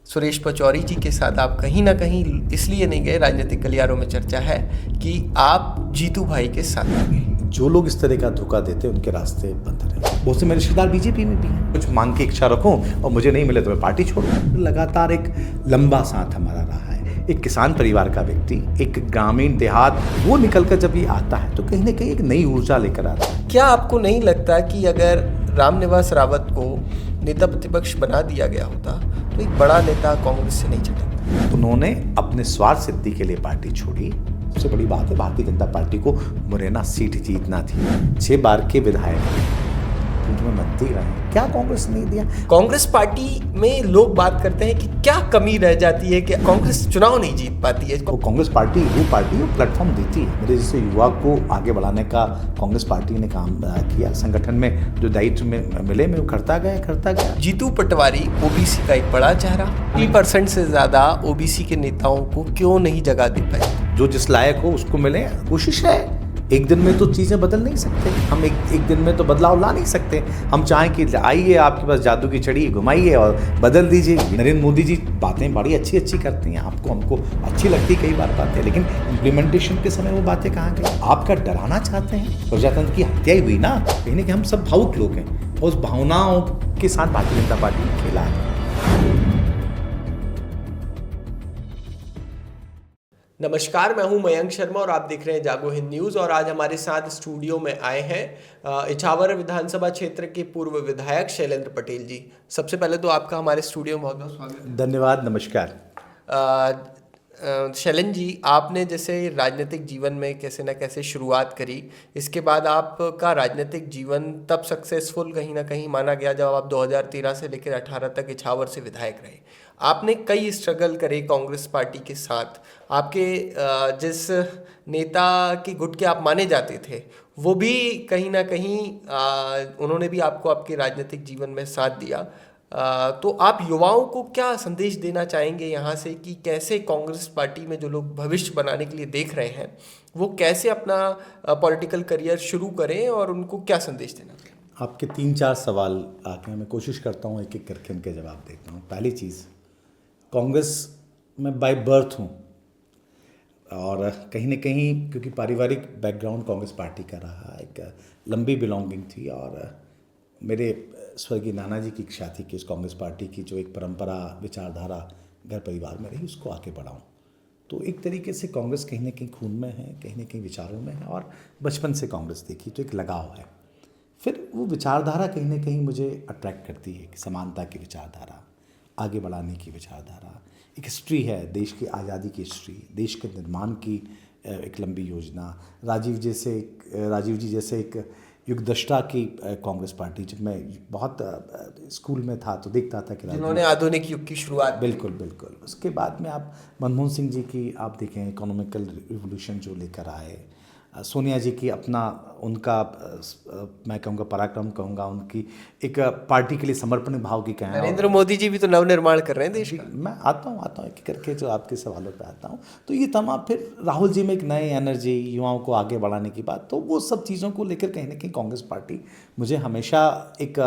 सुरेश पचौरी जी के साथ आप कहीं ना कहीं इसलिए नहीं गए, राजनीतिक गलियारों में चर्चा है कि आप जीतू भाई के साथ गए। जो लोग इस तरह का धोखा देते हैं उनके रास्ते बंद रहे। बहुत से मेरे रिश्तेदार बीजेपी में भी हैं। कुछ मांग की इच्छा रखूं और मुझे नहीं मिले तो मैं पार्टी छोड़ूं। लगातार एक लंबा साथ हमारा रहा है। एक किसान परिवार का व्यक्ति, एक ग्रामीण देहात, वो निकलकर जब ये आता है तो कहीं ना कहीं एक नई ऊर्जा लेकर आता है। क्या आपको नहीं लगता कि अगर रामनिवास रावत को नेता प्रतिपक्ष बना दिया गया होता तो एक बड़ा नेता कांग्रेस से नहीं चलेगा? उन्होंने अपने स्वार्थ सिद्धि के लिए पार्टी छोड़ी। सबसे बड़ी बात है, भारतीय जनता पार्टी को मुरैना सीट जीतना थी। 6 बार के विधायक उनमें मंत्री रहे, क्या कांग्रेस नहीं दिया? कांग्रेस पार्टी में लोग बात करते हैं कि क्या कमी रह जाती है कि कांग्रेस चुनाव नहीं जीत पाती है। वो कांग्रेस पार्टी वो प्लेटफॉर्म देती है। मेरे जैसे युवा को आगे बढ़ाने का कांग्रेस पार्टी ने काम किया। संगठन में जो दायित्व में मिले मैं वो करता गया। जीतू पटवारी ओबीसी का एक बड़ा चेहरा, 30% से ज्यादा ओबीसी के नेताओं को क्यों नहीं जगह दे पाए? जो जिस लायक हो उसको मिले। कोशिश है, एक दिन में तो चीज़ें बदल नहीं सकते हम। एक दिन में तो बदलाव ला नहीं सकते। हम चाहें कि आइए आपके पास जादू की छड़ी घुमाइए और बदल दीजिए। नरेंद्र मोदी जी बातें बड़ी अच्छी करती हैं, हमको अच्छी लगती कई बार बातें, लेकिन इम्प्लीमेंटेशन के समय वो बातें कहाँ गई? आपका डराना चाहते हैं। प्रजातंत्र की हत्या ही हुई ना, कहीं ना कहीं हम सब भावुक लोग हैं और उस भावनाओं के साथ भारतीय जनता पार्टी ने खेला है। नमस्कार, मैं हूं मयंक शर्मा और आप देख रहे हैं जागो हिंद न्यूज़। और आज हमारे साथ स्टूडियो में आए हैं इछावर विधानसभा क्षेत्र के पूर्व विधायक शैलेंद्र पटेल जी। सबसे पहले तो आपका हमारे स्टूडियो में बहुत बहुत स्वागत है। धन्यवाद, नमस्कार। शैलेंद्र जी, आपने जैसे राजनीतिक जीवन में कैसे न कैसे शुरुआत करी, इसके बाद आपका राजनीतिक जीवन तब सक्सेसफुल कहीं ना कहीं माना गया जब आप 2013 से लेकर 18 तक इछावर से विधायक रहे। आपने कई स्ट्रगल करे कांग्रेस पार्टी के साथ। आपके जिस नेता की गुट के आप माने जाते थे वो भी कहीं ना कहीं उन्होंने भी आपको आपके राजनीतिक जीवन में साथ दिया। तो आप युवाओं को क्या संदेश देना चाहेंगे यहाँ से कि कैसे कांग्रेस पार्टी में जो लोग भविष्य बनाने के लिए देख रहे हैं वो कैसे अपना पॉलिटिकल करियर शुरू करें और उनको क्या संदेश देना चाहिए? आपके 3-4 सवाल आके मैं कोशिश करता हूँ एक एक करके उनके जवाब देता हूँ। पहली चीज़, कांग्रेस में बाय बर्थ हूँ और कहीं ना कहीं क्योंकि पारिवारिक बैकग्राउंड कांग्रेस पार्टी का रहा, एक लंबी बिलोंगिंग थी और मेरे स्वर्गीय नाना जी की इच्छा थी कि इस कांग्रेस पार्टी की जो एक परंपरा विचारधारा घर परिवार में रही उसको आगे बढ़ाऊं। तो एक तरीके से कांग्रेस कहीं ना कहीं खून में है, कहीं ना कहीं विचारों में है और बचपन से कांग्रेस देखी तो एक लगाव है। फिर वो विचारधारा कहीं ना कहीं मुझे अट्रैक्ट करती है कि समानता की विचारधारा, आगे बढ़ाने की विचारधारा, एक हिस्ट्री है, देश की आज़ादी की हिस्ट्री, देश के निर्माण की एक लंबी योजना। राजीव जी जैसे एक युगदृष्टा की कांग्रेस पार्टी, जब मैं बहुत स्कूल में था तो देखता था कि जिन्होंने आधुनिक युग की शुरुआत। बिल्कुल। उसके बाद में आप मनमोहन सिंह जी की आप देखें, इकोनॉमिकल रिवोल्यूशन जो लेकर आए, सोनिया जी की अपना उनका मैं कहूँगा पराक्रम कहूँगा, उनकी एक पार्टी के लिए समर्पण भाव की कहें। नरेंद्र मोदी जी भी तो नवनिर्माण कर रहे हैं देश का। मैं आता हूँ एक करके जो आपके सवालों पे आता हूँ। तो ये तमाम, फिर राहुल जी में एक नई एनर्जी, युवाओं को आगे बढ़ाने की बात, तो वो सब चीज़ों को लेकर कहीं ना कहीं कांग्रेस पार्टी मुझे हमेशा एक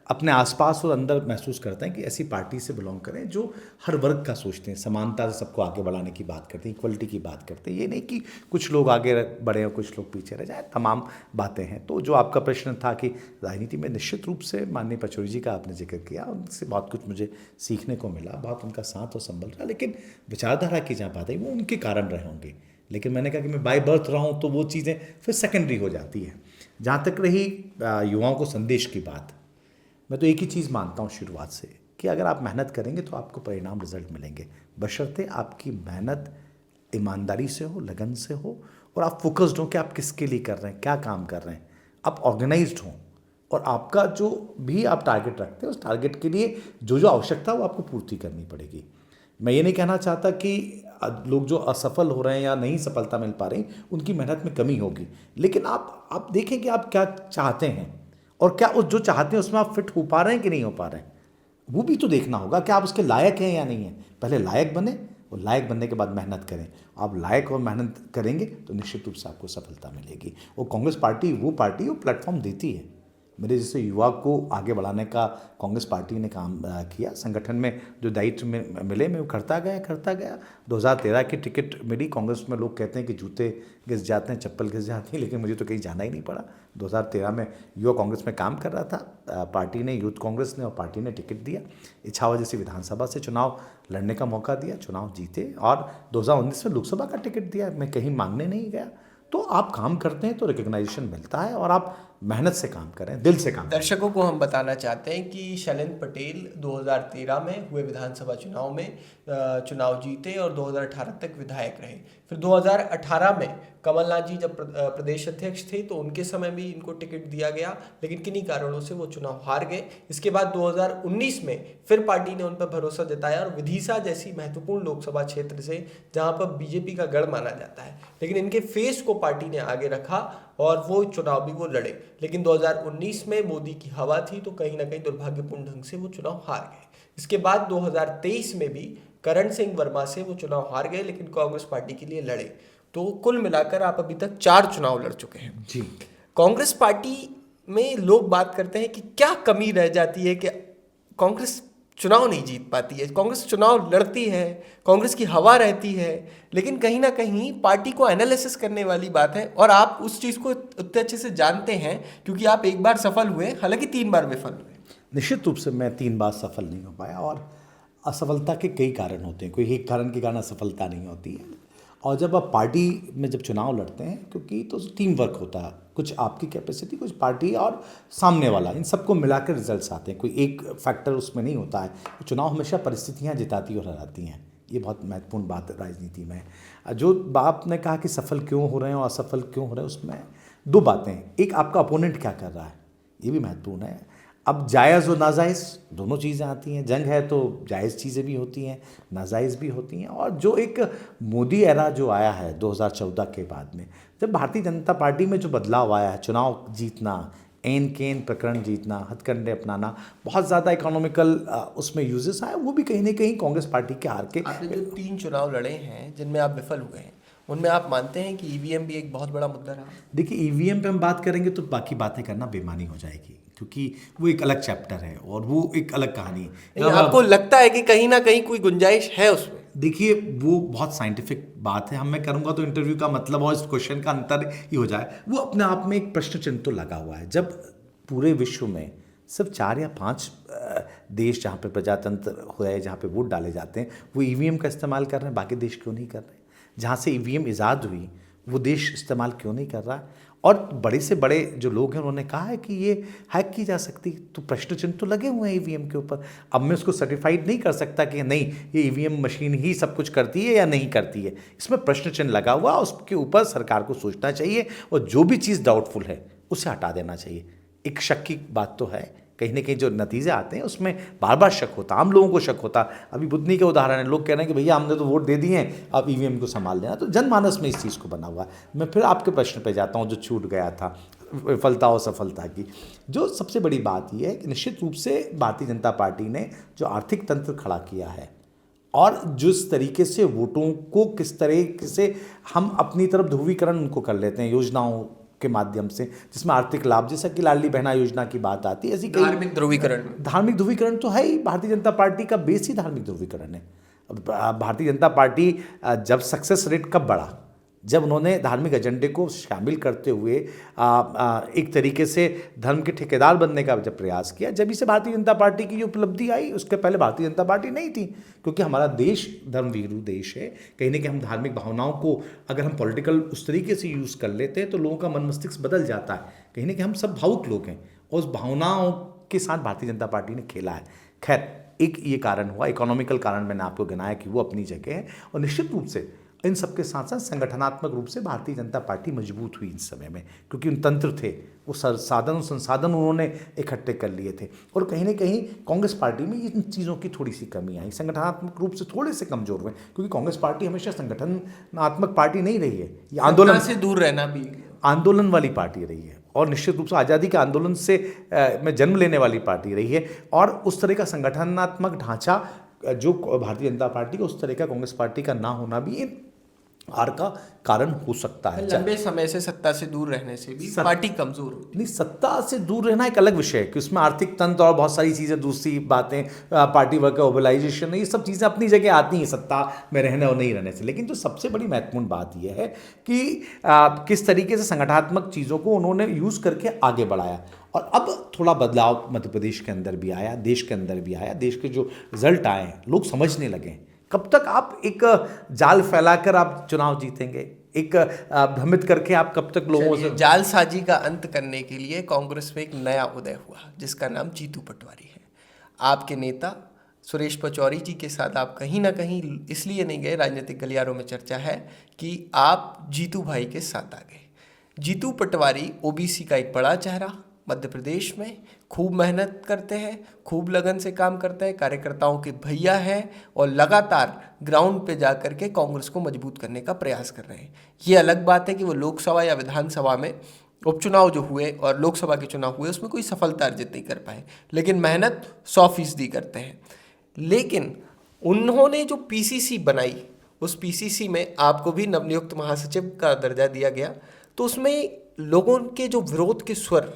अपने आसपास और अंदर महसूस करते हैं कि ऐसी पार्टी से बिलोंग करें जो हर वर्ग का सोचते हैं, समानता से सबको आगे बढ़ाने की बात करते हैं, इक्वलिटी की बात करते हैं। ये नहीं कि कुछ लोग आगे बढ़े और कुछ लोग पीछे रह जाए, तमाम बातें हैं। तो जो आपका प्रश्न था कि राजनीति में निश्चित रूप से माननीय पचौरी जी का आपने जिक्र किया, उनसे बहुत कुछ मुझे सीखने को मिला, बहुत उनका साथ और संबल रहा। लेकिन विचारधारा की जहाँ बात है वो उनके कारण रहे होंगे, लेकिन मैंने कहा कि मैं बाय बर्थ रहा हूँ तो वो चीज़ें फिर सेकेंडरी हो जाती है। जहाँ तक रही युवाओं को संदेश की बात, मैं तो एक ही चीज़ मानता हूँ शुरुआत से कि अगर आप मेहनत करेंगे तो आपको परिणाम, रिजल्ट मिलेंगे, बशर्ते आपकी मेहनत ईमानदारी से हो, लगन से हो और आप फोकस्ड हो कि आप किसके लिए कर रहे हैं, क्या काम कर रहे हैं, आप ऑर्गेनाइज्ड हों और आपका जो भी आप टारगेट रखते हैं उस टारगेट के लिए जो आवश्यकता है वो आपको पूर्ति करनी पड़ेगी। मैं ये नहीं कहना चाहता कि लोग जो असफल हो रहे हैं या नहीं सफलता मिल पा रही उनकी मेहनत में कमी होगी, लेकिन आप देखें कि आप क्या चाहते हैं और क्या उस जो चाहते हैं उसमें आप फिट हो पा रहे हैं कि नहीं हो पा रहे हैं, वो भी तो देखना होगा कि आप उसके लायक हैं या नहीं हैं। पहले लायक बने और लायक बनने के बाद मेहनत करें। आप लायक और मेहनत करेंगे तो निश्चित रूप से आपको सफलता मिलेगी। और कांग्रेस पार्टी वो प्लेटफॉर्म देती है मेरे जैसे युवा को आगे बढ़ाने का कांग्रेस पार्टी ने काम किया। संगठन में जो दायित्व में मिले मैं वो करता गया। 2013 की टिकट मिली। कांग्रेस में लोग कहते हैं कि जूते घिस जाते हैं, चप्पल घिस जाती है, लेकिन मुझे तो कहीं जाना ही नहीं पड़ा। 2013 में युवा कांग्रेस में काम कर रहा था। पार्टी ने, यूथ कांग्रेस ने और पार्टी ने टिकट दिया। इछावर जैसी विधानसभा से चुनाव लड़ने का मौका दिया, चुनाव जीते और 2019 में लोकसभा का टिकट दिया। मैं कहीं मांगने नहीं गया। तो आप काम करते हैं तो रिकग्नाइजेशन मिलता है, और आप मेहनत से काम करें, दिल से काम करें। दर्शकों को हम बताना चाहते हैं कि शैलेंद्र पटेल 2013 में हुए विधानसभा चुनाव में चुनाव जीते और 2018 तक विधायक रहे। फिर 2018 में कमलनाथ जी जब प्रदेश अध्यक्ष थे तो उनके समय भी इनको टिकट दिया गया, लेकिन किन्हीं कारणों से वो चुनाव हार गए। इसके बाद 2019 में फिर पार्टी ने उन पर भरोसा जताया और विदिशा जैसी महत्वपूर्ण लोकसभा क्षेत्र से, जहां पर बीजेपी का गढ़ माना जाता है, लेकिन इनके फेस को पार्टी ने आगे रखा और वो चुनाव भी वो लड़े। लेकिन 2019 में मोदी की हवा थी तो कहीं ना कहीं दुर्भाग्यपूर्ण ढंग से वो चुनाव हार गए। इसके बाद 2023 में भी करण सिंह वर्मा से वो चुनाव हार गए, लेकिन कांग्रेस पार्टी के लिए लड़े। तो कुल मिलाकर आप अभी तक 4 चुनाव लड़ चुके हैं जी। कांग्रेस पार्टी में। लोग बात करते हैं कि क्या कमी रह जाती है कि कांग्रेस चुनाव नहीं जीत पाती है। कांग्रेस चुनाव लड़ती है, कांग्रेस की हवा रहती है, लेकिन कहीं ना कहीं पार्टी को एनालिसिस करने वाली बात है, और आप उस चीज़ को उतने अच्छे से जानते हैं क्योंकि आप एक बार सफल हुए, हालांकि 3 बार विफल हुए। निश्चित रूप से मैं 3 बार सफल नहीं हो पाया, और असफलता के कई कारण होते हैं, कोई एक कारण के कारण असफलता नहीं होती है। और जब आप पार्टी में जब चुनाव लड़ते हैं, क्योंकि तो टीम वर्क होता है, कुछ आपकी कैपेसिटी, कुछ पार्टी और सामने वाला, इन सबको मिलाकर रिजल्ट्स आते हैं। कोई एक फैक्टर उसमें नहीं होता है। चुनाव हमेशा परिस्थितियाँ जिताती और हराती हैं, ये बहुत महत्वपूर्ण बात है राजनीति में। जो आपने कहा कि सफल क्यों हो रहे हैं और असफल क्यों हो रहे हैं, उसमें 2 बातें। एक, आपका अपोनेंट क्या कर रहा है, ये भी महत्वपूर्ण है। अब जायज़ और नाजायज़ दोनों चीज़ें आती हैं। जंग है तो जायज़ चीज़ें भी होती हैं, नाजायज़ भी होती हैं। और जो एक मोदी एरा जो आया है 2014 के बाद में, जब भारतीय जनता पार्टी में जो बदलाव आया है, चुनाव जीतना, एन केन प्रकरण जीतना, हथकंडे अपनाना, बहुत ज़्यादा इकोनॉमिकल उसमें यूजेस आए, वो भी कहीं ना कहीं कांग्रेस पार्टी के हार के। आपने जो 3 चुनाव लड़े हैं जिनमें आप विफल हुए हैं, उनमें आप मानते हैं कि ईवीएम भी एक बहुत बड़ा मुद्दा रहा? देखिए, ईवीएम पे हम बात करेंगे तो बाकी बातें करना बेमानी हो जाएगी, क्योंकि वो एक अलग चैप्टर है और वो एक अलग कहानी है। आपको लगता है कि कहीं ना कहीं कोई गुंजाइश है उसमें? देखिए, वो बहुत साइंटिफिक बात है। हम मैं करूँगा तो इंटरव्यू का मतलब और इस क्वेश्चन का अंतर ही हो जाए। वो अपने आप में एक प्रश्न चिन्ह तो लगा हुआ है। जब पूरे विश्व में सिर्फ 4 या 5 देश जहाँ पे प्रजातंत्र है, जहाँ पे वोट डाले जाते हैं, वो ईवीएम का इस्तेमाल कर रहे हैं, बाकी देश क्यों नहीं कर रहे हैं? जहाँ से ईवीएम ईजाद हुई वो देश इस्तेमाल क्यों नहीं कर रहा है? और बड़े से बड़े जो लोग हैं उन्होंने कहा है कि ये हैक की जा सकती, तो प्रश्न चिन्ह तो लगे हुए हैं ईवीएम के ऊपर। अब मैं उसको सर्टिफाइड नहीं कर सकता कि नहीं, ये ईवीएम मशीन ही सब कुछ करती है या नहीं करती है। इसमें प्रश्न चिन्ह लगा हुआ, उसके ऊपर सरकार को सोचना चाहिए और जो भी चीज़ डाउटफुल है उसे हटा देना चाहिए। एक शक की बात तो है, कहीं ना कहीं जो नतीजे आते हैं उसमें बार बार शक होता, आम लोगों को शक होता। अभी बुधनी के उदाहरण है, लोग कह रहे हैं कि भैया हमने तो वोट दे दिए हैं, अब ईवीएम को संभाल लेना। तो जनमानस में इस चीज़ को बना हुआ है। मैं फिर आपके प्रश्न पे जाता हूँ जो छूट गया था, विफलता और सफलता की। जो सबसे बड़ी बात यह है कि निश्चित रूप से भारतीय जनता पार्टी ने जो आर्थिक तंत्र खड़ा किया है और जिस तरीके से वोटों को किस तरीके से हम अपनी तरफ ध्रुवीकरण उनको कर लेते हैं योजनाओं के माध्यम से, जिसमें आर्थिक लाभ, जैसा कि लाडली बहना योजना की बात आती है, ऐसी कई धार्मिक ध्रुवीकरण तो है ही। भारतीय जनता पार्टी का बेस ही धार्मिक ध्रुवीकरण है। भारतीय जनता पार्टी जब सक्सेस रेट कब बढ़ा, जब उन्होंने धार्मिक एजेंडे को शामिल करते हुए एक तरीके से धर्म के ठेकेदार बनने का जब प्रयास किया, जब इसे भारतीय जनता पार्टी की जो उपलब्धि आई। उसके पहले भारतीय जनता पार्टी नहीं थी, क्योंकि हमारा देश धर्मवीरू देश है। कहीं ना कहीं हम धार्मिक भावनाओं को अगर हम पॉलिटिकल उस तरीके से यूज़ कर लेते हैं तो लोगों का मन मस्तिष्क बदल जाता है। कहीं ना कहीं हम सब भावुक लोग हैं और उस भावनाओं के साथ भारतीय जनता पार्टी ने खेला है। खैर, एक ये कारण हुआ, इकोनॉमिकल कारण मैंने आपको गिनाया कि वो अपनी जगह है। और निश्चित रूप से इन सबके साथ साथ संगठनात्मक रूप से भारतीय जनता पार्टी मजबूत हुई इस समय में, क्योंकि उन तंत्र थे, वो संसाधन उन्होंने इकट्ठे कर लिए थे। और कहीं ना कहीं कांग्रेस पार्टी में इन चीज़ों की थोड़ी सी कमी आई, संगठनात्मक रूप से थोड़े से कमजोर हुए, क्योंकि कांग्रेस पार्टी हमेशा संगठनात्मक पार्टी नहीं रही है। ये आंदोलन से दूर रहना भी आंदोलन वाली पार्टी रही है, और निश्चित रूप से आज़ादी के आंदोलन से में जन्म लेने वाली पार्टी रही है। और उस तरह का संगठनात्मक ढांचा जो भारतीय जनता पार्टी का, उस तरह का कांग्रेस पार्टी का ना होना भी हार का कारण हो सकता है। लंबे समय से सत्ता से दूर रहने से भी पार्टी कमजोर होती नहीं, सत्ता से दूर रहना एक अलग विषय है कि उसमें आर्थिक तंत्र और बहुत सारी चीज़ें, दूसरी बातें, पार्टी वर्क का मोबिलाइजेशन, ये सब चीज़ें अपनी जगह आती हैं सत्ता में रहने और नहीं रहने से। लेकिन जो सबसे बड़ी महत्वपूर्ण बात यह है कि किस तरीके से संगठनात्मक चीज़ों को उन्होंने यूज़ करके आगे बढ़ाया। और अब थोड़ा बदलाव मध्य प्रदेश के अंदर भी आया, देश के अंदर भी आया। देश के जो रिजल्ट आए, लोग समझने लगे। कब तक आप एक जाल फैलाकर आप चुनाव जीतेंगे, एक भ्रमित करके आप कब तक लोगों से। जालसाजी का अंत करने के लिए कांग्रेस में एक नया उदय हुआ जिसका नाम जीतू पटवारी है। आपके नेता सुरेश पचौरी जी के साथ आप कहीं ना कहीं इसलिए नहीं गए, राजनीतिक गलियारों में चर्चा है कि आप जीतू भाई के साथ आ गए। जीतू पटवारी ओबीसी का एक बड़ा चेहरा, मध्य प्रदेश में खूब मेहनत करते हैं, खूब लगन से काम करते हैं, कार्यकर्ताओं के भैया हैं और लगातार ग्राउंड पे जा कर के कांग्रेस को मजबूत करने का प्रयास कर रहे हैं। ये अलग बात है कि वो लोकसभा या विधानसभा में उपचुनाव जो हुए और लोकसभा के चुनाव हुए उसमें कोई सफलता अर्जित नहीं कर पाए, लेकिन मेहनत 100% करते हैं। लेकिन उन्होंने जो पीसीसी बनाई, उस पीसीसी में आपको भी नवनियुक्त महासचिव का दर्जा दिया गया, तो उसमें लोगों के जो विरोध के स्वर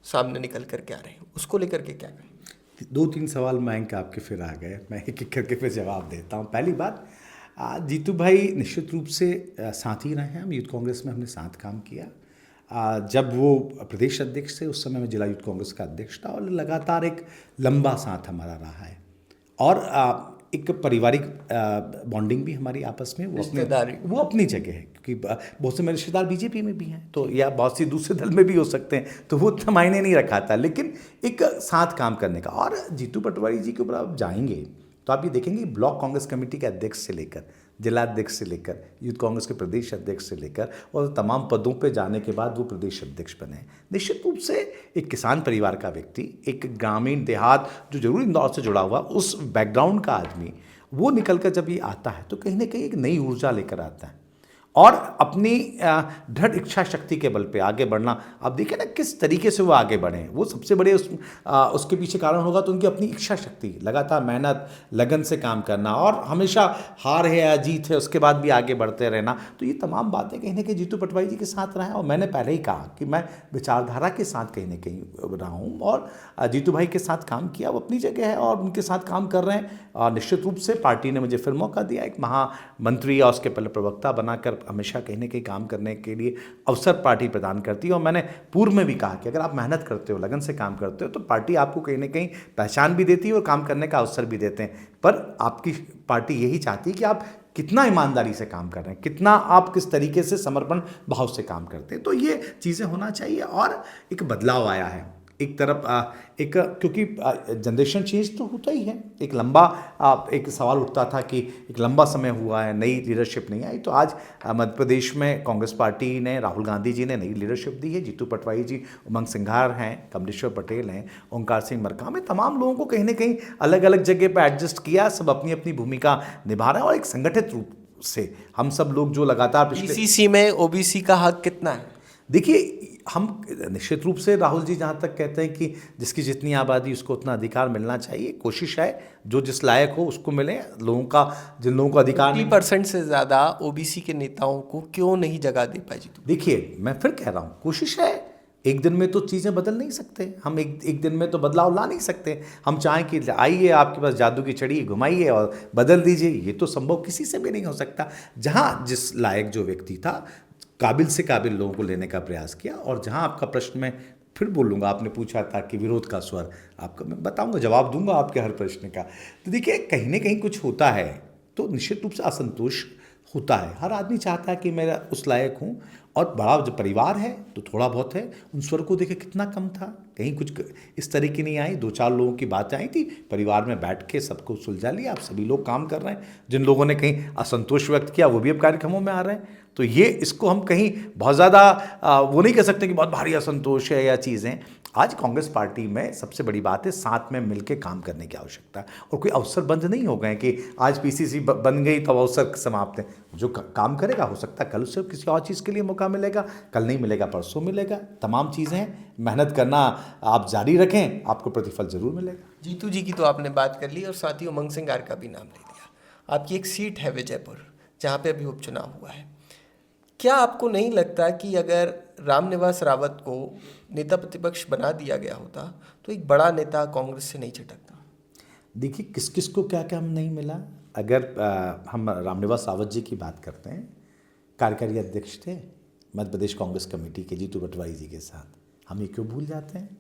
सामने निकल कर के आ रहे हैं, उसको लेकर के क्या कहें? 2-3 सवाल मयंक आपके फिर आ गए, मैं एक एक करके फिर जवाब देता हूँ। पहली बात, जीतू भाई निश्चित रूप से साथ ही रहे हैं। हम यूथ कांग्रेस में हमने साथ काम किया। जब वो प्रदेश अध्यक्ष थे उस समय मैं जिला यूथ कांग्रेस का अध्यक्ष था, और लगातार एक लंबा साथ हमारा रहा है। और एक पारिवारिक बॉन्डिंग भी हमारी आपस में, वो अपनी जगह है, क्योंकि बहुत से मेरे रिश्तेदार बीजेपी में भी हैं, तो या बहुत सी दूसरे दल में भी हो सकते हैं, तो वो उतना मायने नहीं रखा था। लेकिन एक साथ काम करने का। और जीतू पटवारी जी के ऊपर आप जाएंगे तो आप ये देखेंगे ब्लॉक कांग्रेस कमेटी के अध्यक्ष से लेकर, जिला अध्यक्ष से लेकर, यूथ कांग्रेस के प्रदेश अध्यक्ष से लेकर, और तमाम पदों पे जाने के बाद वो प्रदेश अध्यक्ष बने। निश्चित रूप से एक किसान परिवार का व्यक्ति, एक ग्रामीण देहात जो जरूर इंदौर से जुड़ा हुआ उस बैकग्राउंड का आदमी, वो निकल कर जब ये आता है तो कहीं ना कहीं एक नई ऊर्जा लेकर आता है और अपनी दृढ़ इच्छा शक्ति के बल पे आगे बढ़ना। अब देखिए ना किस तरीके से वो आगे बढ़े, वो सबसे बड़े उसके पीछे कारण होगा तो उनकी अपनी इच्छा शक्ति, लगातार मेहनत, लगन से काम करना, और हमेशा हार है या जीत है उसके बाद भी आगे बढ़ते रहना। तो ये तमाम बातें कहीं ना कहीं जीतू पटवारी जी के साथ रहा है। और मैंने पहले ही कहा कि मैं विचारधारा के साथ कहीं ना कहीं रहा हूँ, और जीतू भाई के साथ काम किया, वो अपनी जगह है और उनके साथ काम कर रहे हैं। और निश्चित रूप से पार्टी ने मुझे फिर मौका दिया, एक महामंत्री या उसके पहले प्रवक्ता बनाकर हमेशा कहीं ना कहीं काम करने के लिए अवसर पार्टी प्रदान करती है। और मैंने पूर्व में भी कहा कि अगर आप मेहनत करते हो, लगन से काम करते हो, तो पार्टी आपको कहीं ना कहीं पहचान भी देती है और काम करने का अवसर भी देते हैं। पर आपकी पार्टी यही चाहती है कि आप कितना ईमानदारी से काम कर रहे हैं, कितना आप किस तरीके से समर्पण भाव से काम करते हैं। तो ये चीज़ें होना चाहिए। और एक बदलाव आया है एक तरफ, क्योंकि जनरेशन चेंज तो होता ही है। एक लंबा एक सवाल उठता था कि एक लंबा समय हुआ है, नई लीडरशिप नहीं आई। तो आज मध्य प्रदेश में कांग्रेस पार्टी ने, राहुल गांधी जी ने नई लीडरशिप दी है। जीतू पटवारी जी, उमंग सिंघार हैं, कमलेश्वर पटेल हैं, ओंकार सिंह मरकाम हैं, तमाम लोगों को कहीं ना कहीं अलग अलग जगह पर एडजस्ट किया। सब अपनी अपनी भूमिका निभा रहे हैं और एक संगठित रूप से हम सब लोग जो लगातार पीसीसी में ओबीसी का हक कितना है? देखिए, हम निश्चित रूप से राहुल जी जहाँ तक कहते हैं कि जिसकी जितनी आबादी उसको उतना अधिकार मिलना चाहिए, कोशिश है जो जिस लायक हो उसको मिले। लोगों का, जिन लोगों को अधिकार 50% से ज़्यादा ओबीसी के नेताओं को क्यों नहीं जगह दे पाई? देखिए, मैं फिर कह रहा हूँ, कोशिश है। एक दिन में तो चीज़ें बदल नहीं सकते हम, एक दिन में तो बदलाव ला नहीं सकते। हम चाहें कि आइए आपके पास जादू की छड़ी घुमाइए और बदल दीजिए, ये तो संभव किसी से भी नहीं हो सकता। जहाँ जिस लायक जो व्यक्ति था, काबिल से काबिल लोगों को लेने का प्रयास किया। और जहां आपका प्रश्न मैं फिर बोलूँगा, आपने पूछा था कि विरोध का स्वर, आपको मैं बताऊंगा, जवाब दूंगा आपके हर प्रश्न का। तो देखिए, कहीं ना कहीं कुछ होता है तो निश्चित रूप से असंतोष होता है। हर आदमी चाहता है कि मैं उस लायक हूँ। और बड़ा जो परिवार है तो थोड़ा बहुत है, उन स्वर को देखे कितना कम था, कहीं कुछ इस तरह की नहीं आई। 2-4 लोगों की बातें आई थी, परिवार में बैठ के सबको सुलझा लिया। आप सभी लोग काम कर रहे हैं। जिन लोगों ने कहीं असंतोष व्यक्त किया वो भी अब कार्यक्रमों में आ रहे हैं। तो ये, इसको हम कहीं बहुत ज़्यादा वो नहीं कह सकते कि बहुत भारी असंतोष है या चीज़ें। आज कांग्रेस पार्टी में सबसे बड़ी बात है साथ में मिलकर काम करने की आवश्यकता है। और कोई अवसर बंद नहीं हो गए कि आज पीसीसी बन गई तो अवसर समाप्त है। जो काम करेगा, हो सकता है कल उसे किसी और चीज़ के लिए मौका मिलेगा, कल नहीं मिलेगा परसों मिलेगा। तमाम चीज़ें हैं, मेहनत करना आप जारी रखें, आपको प्रतिफल जरूर मिलेगा। जीतू जी की तो आपने बात कर ली और साथ ही उमंग सिंघार का भी नाम ले दिया। आपकी एक सीट है विजयपुर, जहाँ पे अभी उपचुनाव हुआ है। क्या आपको नहीं लगता कि अगर रामनिवास रावत को नेता प्रतिपक्ष बना दिया गया होता तो एक बड़ा नेता कांग्रेस से नहीं छिटकता? देखिए किस किस को क्या क्या नहीं मिला। अगर हम रामनिवास रावत जी की बात करते हैं, कार्यकारी अध्यक्ष थे मध्य प्रदेश कांग्रेस कमेटी के जीतू पटवारी जी के साथ, हम ये क्यों भूल जाते हैं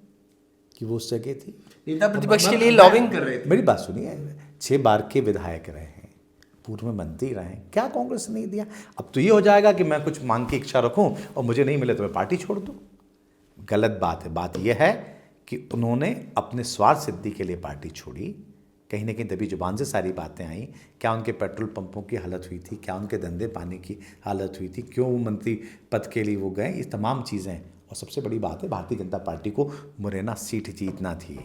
कि वो उस जगह थी। नेता प्रतिपक्ष के लिए लॉबिंग कर रहे थे। मेरी बात सुनिए, 6 बार के विधायक रहे हैं, पूर्व में मंत्री रहे हैं, क्या कांग्रेस ने नहीं दिया? अब तो ये हो जाएगा कि मैं कुछ मांग की इच्छा रखूं और मुझे नहीं मिले तो मैं पार्टी छोड़ दूं। गलत बात है। बात यह है कि उन्होंने अपने स्वार्थ सिद्धि के लिए पार्टी छोड़ी, कहीं ना कहीं तभी जुबान से सारी बातें आई। क्या उनके पेट्रोल पंपों की हालत हुई थी, क्या उनके धंधे पानी की हालत हुई थी, क्यों वो मंत्री पद के लिए वो गए, ये तमाम चीज़ें। और सबसे बड़ी बात है, भारतीय जनता पार्टी को मुरैना सीट जीतना थी,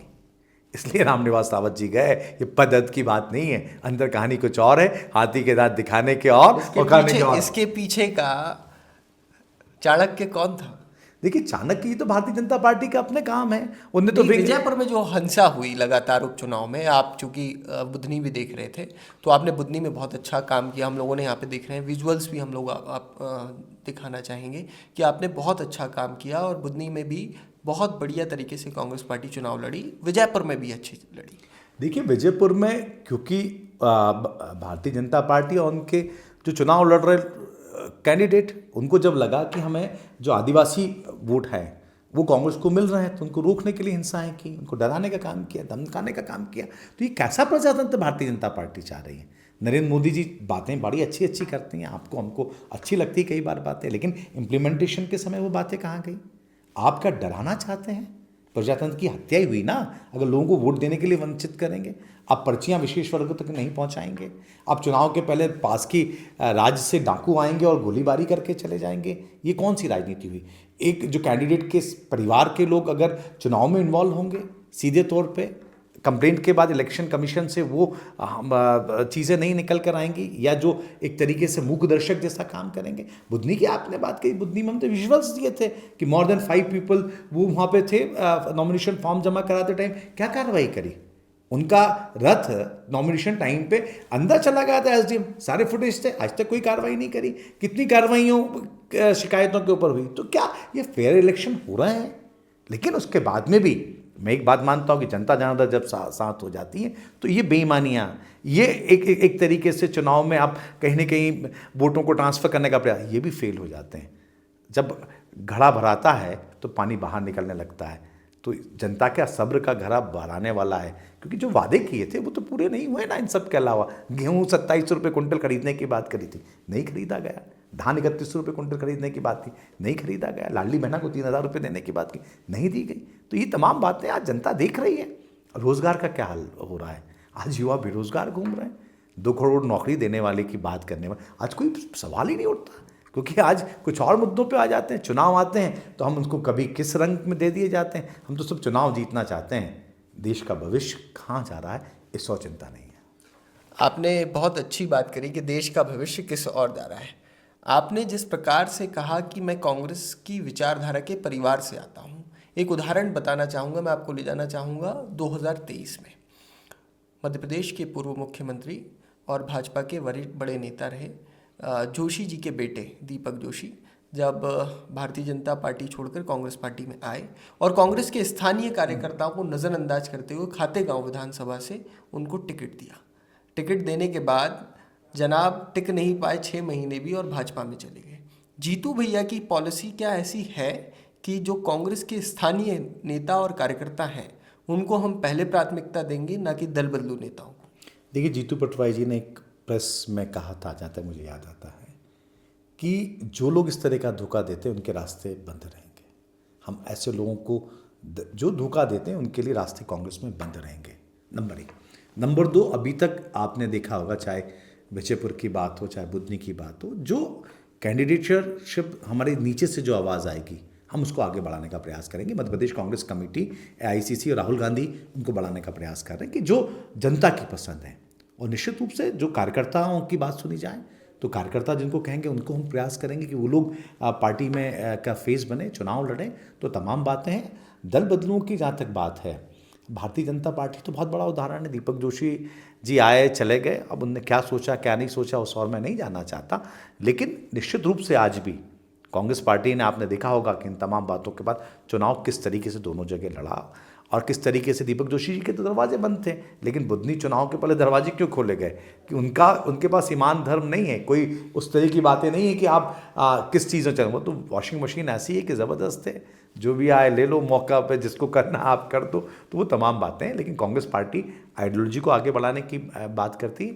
इसलिए रामनिवास रावत जी गए। ये पद की बात नहीं है, अंदर कहानी कुछ और है, हाथी के दांत दिखाने के और खाने के और। इसके पीछे का चाणक्य कौन था? देखिए चाणक्य ही तो भारतीय जनता पार्टी का अपने काम है। उनने तो विजयपुर में जो हिंसा हुई लगातार उपचुनाव में, आप चूंकि बुधनी भी देख रहे थे तो आपने बुधनी में बहुत अच्छा काम किया। हम लोगों ने यहाँ पे देख रहे हैं विजुअल्स भी, हम लोग आप दिखाना चाहेंगे कि आपने बहुत अच्छा काम किया और बुधनी में भी बहुत बढ़िया तरीके से कांग्रेस पार्टी चुनाव लड़ी, विजयपुर में भी अच्छी लड़ी। देखिए विजयपुर में क्योंकि भारतीय जनता पार्टी और उनके जो चुनाव लड़ रहे कैंडिडेट, उनको जब लगा कि हमें जो आदिवासी वोट है वो कांग्रेस को मिल रहे हैं, तो उनको रोकने के लिए हिंसाएं की, उनको डराने का काम किया, धमकाने का काम किया। तो ये कैसा प्रजातंत्र भारतीय जनता पार्टी चाह रही है? नरेंद्र मोदी जी बातें बड़ी अच्छी अच्छी करती हैं, आपको हमको अच्छी लगती है कई बार बातें, लेकिन इम्प्लीमेंटेशन के समय वो बातें कहाँ गई? आप क्या डराना चाहते हैं? प्रजातंत्र की हत्या ही हुई ना अगर लोगों को वोट देने के लिए वंचित करेंगे। आप पर्चियां विशेष वर्ग तक नहीं पहुंचाएंगे, आप चुनाव के पहले पास की राज्य से डाकू आएंगे और गोलीबारी करके चले जाएंगे। ये कौन सी राजनीति हुई? एक जो कैंडिडेट के परिवार के लोग अगर चुनाव में इन्वॉल्व होंगे सीधे तौर पे, कंप्लेंट के बाद इलेक्शन कमीशन से वो चीज़ें नहीं निकल कर आएंगी, या जो एक तरीके से मूक दर्शक जैसा काम करेंगे। बुधनी की आपने बात कही, बुधनी में हम तो विजुअल्स दिए थे कि मोर देन 5 पीपल वो वहाँ पे थे नॉमिनेशन फॉर्म जमा कराते टाइम। क्या कार्रवाई करी? उनका रथ नॉमिनेशन टाइम पे अंदर चला गया था एसडीएम, सारे फुटेज थे, आज तक कोई कार्रवाई नहीं करी। कितनी कार्रवाइयों शिकायतों के ऊपर हुई? तो क्या ये फेयर इलेक्शन हो रहे हैं? लेकिन उसके बाद में भी मैं एक बात मानता हूँ कि जनता जनार्दन जब साथ हो जाती है तो ये बेईमानियाँ, ये एक तरीके से चुनाव में आप कहीं ना कहीं वोटों को ट्रांसफ़र करने का प्रयास, ये भी फेल हो जाते हैं। जब घड़ा भराता है तो पानी बाहर निकलने लगता है। तो जनता का सब्र का घड़ा भराने वाला है, क्योंकि जो वादे किए थे वो तो पूरे नहीं हुए ना। इन सब के अलावा गेहूँ 27 रुपये कुंटल खरीदने की बात करी थी, नहीं खरीदा गया। धान 31 रुपये कुंटल खरीदने की बात थी, नहीं खरीदा गया। लाडली बहना को 3000 रुपये देने की बात की, नहीं दी गई। तो ये तमाम बातें आज जनता देख रही है। रोजगार का क्या हाल हो रहा है? आज युवा बेरोजगार घूम रहे हैं। 2 करोड़ नौकरी देने वाले की बात करने में आज कोई सवाल ही नहीं उठता, क्योंकि आज कुछ और मुद्दों पे आ जाते हैं। चुनाव आते हैं तो हम उनको कभी किस रंग में दे दिए जाते हैं। हम तो सब चुनाव जीतना चाहते हैं, देश का भविष्य कहाँ जा रहा है इस और चिंता नहीं है। आपने बहुत अच्छी बात करी कि देश का भविष्य किस ओर जा रहा है। आपने जिस प्रकार से कहा कि मैं कांग्रेस की विचारधारा के परिवार से आता हूँ, एक उदाहरण बताना चाहूँगा, मैं आपको ले जाना चाहूँगा 2023 में। मध्य प्रदेश के पूर्व मुख्यमंत्री और भाजपा के वरिष्ठ बड़े नेता रहे जोशी जी के बेटे दीपक जोशी जब भारतीय जनता पार्टी छोड़कर कांग्रेस पार्टी में आए और कांग्रेस के स्थानीय कार्यकर्ताओं को नज़रअंदाज करते हुए खातेगांव विधानसभा से उनको टिकट दिया। टिकट देने के बाद जनाब टिक नहीं पाए 6 महीने भी और भाजपा में चले गए। जीतू भैया की पॉलिसी क्या ऐसी है कि जो कांग्रेस के स्थानीय नेता और कार्यकर्ता हैं उनको हम पहले प्राथमिकता देंगे, ना कि दल बदलू नेताओं को? देखिए जीतू पटवारी जी ने एक प्रेस में कहा था, जहाँ तक मुझे याद आता है, कि जो लोग इस तरह का धोखा देते हैं उनके रास्ते बंद रहेंगे। हम ऐसे लोगों को जो धोखा देते हैं उनके लिए रास्ते कांग्रेस में बंद रहेंगे, नंबर 1। नंबर 2, अभी तक आपने देखा होगा, चाहे विजयपुर की बात हो चाहे बुधनी की बात हो, जो कैंडिडेटशिप हमारे नीचे से जो आवाज़ आएगी हम उसको आगे बढ़ाने का प्रयास करेंगे। मध्य प्रदेश कांग्रेस कमेटी, AICC और राहुल गांधी उनको बढ़ाने का प्रयास कर रहे हैं कि जो जनता की पसंद है। और निश्चित रूप से जो कार्यकर्ताओं की बात सुनी जाए तो कार्यकर्ता जिनको कहेंगे उनको हम प्रयास करेंगे कि वो लोग पार्टी में का फेस बने, चुनाव लड़ें। तो तमाम बातें हैं। दल बदलुओं की जहाँ तक बात है, भारतीय जनता पार्टी तो बहुत बड़ा उदाहरण है। दीपक जोशी जी आए चले गए, अब उनने क्या सोचा क्या नहीं सोचा उस और मैं नहीं जानना चाहता, लेकिन निश्चित रूप से आज भी कांग्रेस पार्टी ने, आपने देखा होगा कि इन तमाम बातों के बाद चुनाव किस तरीके से दोनों जगह लड़ा और किस तरीके से दीपक जोशी जी के तो दरवाजे बंद थे, लेकिन बुधनी चुनाव के पहले दरवाजे क्यों खोले गए कि उनके पास ईमान धर्म नहीं है, कोई उस तरह की बातें नहीं है कि आप किस चीज़ में चलें। वो तो वॉशिंग मशीन ऐसी है कि ज़बरदस्त है, जो भी आए ले लो, मौका पे जिसको करना आप कर दो, तो वो तमाम बातें हैं। लेकिन कांग्रेस पार्टी आइडियोलॉजी को आगे बढ़ाने की बात करती,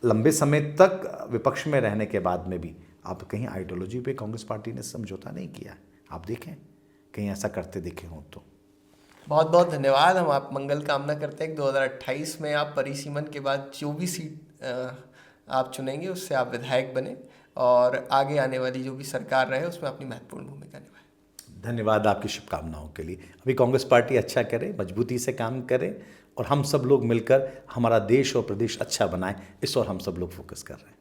लंबे समय तक विपक्ष में रहने के बाद में भी आप कहीं आइडियोलॉजी पे कांग्रेस पार्टी ने समझौता नहीं किया। आप देखें कहीं ऐसा करते देखे हों तो। बहुत बहुत धन्यवाद। हम आप मंगल कामना करते हैं कि 2028 में आप परिसीमन के बाद जो भी सीट आप चुनेंगे उससे आप विधायक बने और आगे आने वाली जो भी सरकार रहे उसमें अपनी महत्वपूर्ण भूमिका निभाएं। धन्यवाद आपकी शुभकामनाओं के लिए। अभी कांग्रेस पार्टी अच्छा करे, मजबूती से काम करे और हम सब लोग मिलकर हमारा देश और प्रदेश अच्छा बनाएं, इस और हम सब लोग फोकस कर रहे हैं।